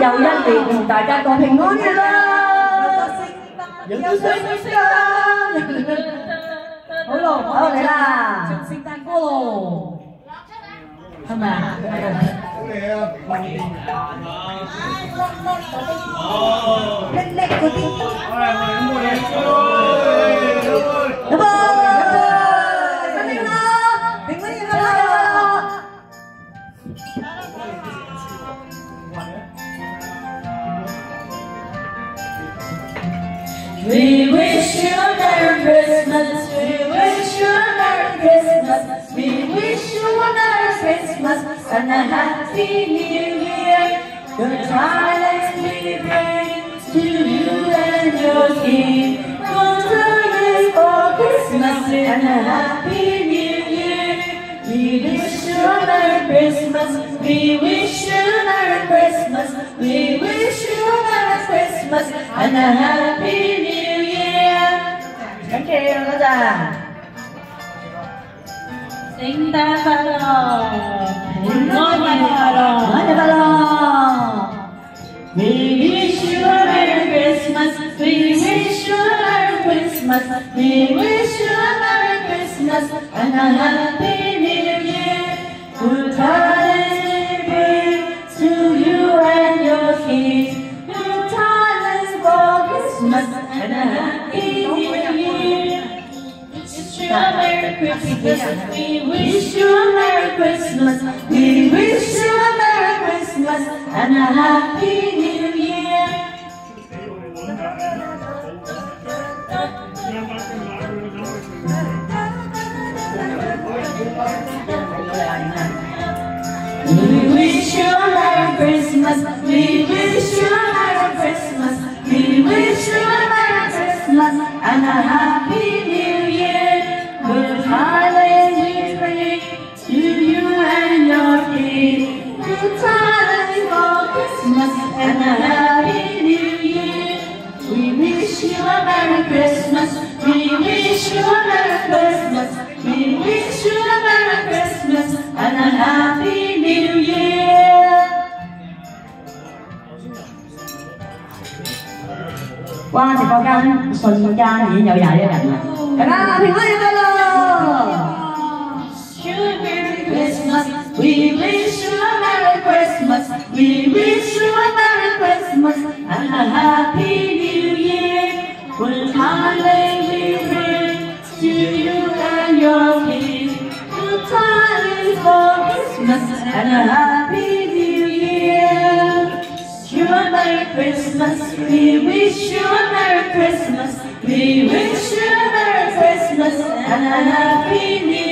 又一年，祝大家過平安嘅啦！有到聖誕，好咯，好嚟啦！唱聖誕歌咯，係咪啊？好嚟啊！叻叻嗰啲，有冇？新年啦！平安夜啦！ We wish you a Merry Christmas. We wish you a Merry Christmas. We wish you a Merry Christmas and a Happy New Year. Good tidings we bring to you and your King. Good tidings for Christmas and a Happy New Year. We wish you a Merry Christmas. We wish you a Merry Christmas. We wish you a Merry Christmas and a Happy New Year. Thank you, 多謝。聖誕快樂，平安夜快樂，平安夜快樂。We wish you a Merry Christmas. We wish you a Merry Christmas. We wish you a Merry Christmas and a Happy New Year. Good tidings we bring to you and your King. Good tidings for Christmas and a Happy New Year. Wish you a Merry Christmas. We wish you a Merry Christmas. We wish you a Merry Christmas and a Happy New Year. We wish you a Merry Christmas. We wish you a Merry Christmas. We wish you a Merry Christmas and a Happy New Year. Good tidings we bring to you and your King. Good tidings for Christmas and a Happy New Year. We wish you a Merry Christmas. We wish you a Merry Christmas. We wish you a Merry Christmas and a Happy New Year. 哇！直播間瞬間已經有21人啦，大家平安夜快樂 ！Merry Christmas, we wish you a Merry Christmas, we wish you a Merry Christmas and a Happy New Year. Good tidings we bring to you and your King. Good tidings for Christmas and a Happy New Year. You a Merry Christmas, we wish you a Merry Christmas, we wish you a Merry Christmas and a Happy New Year.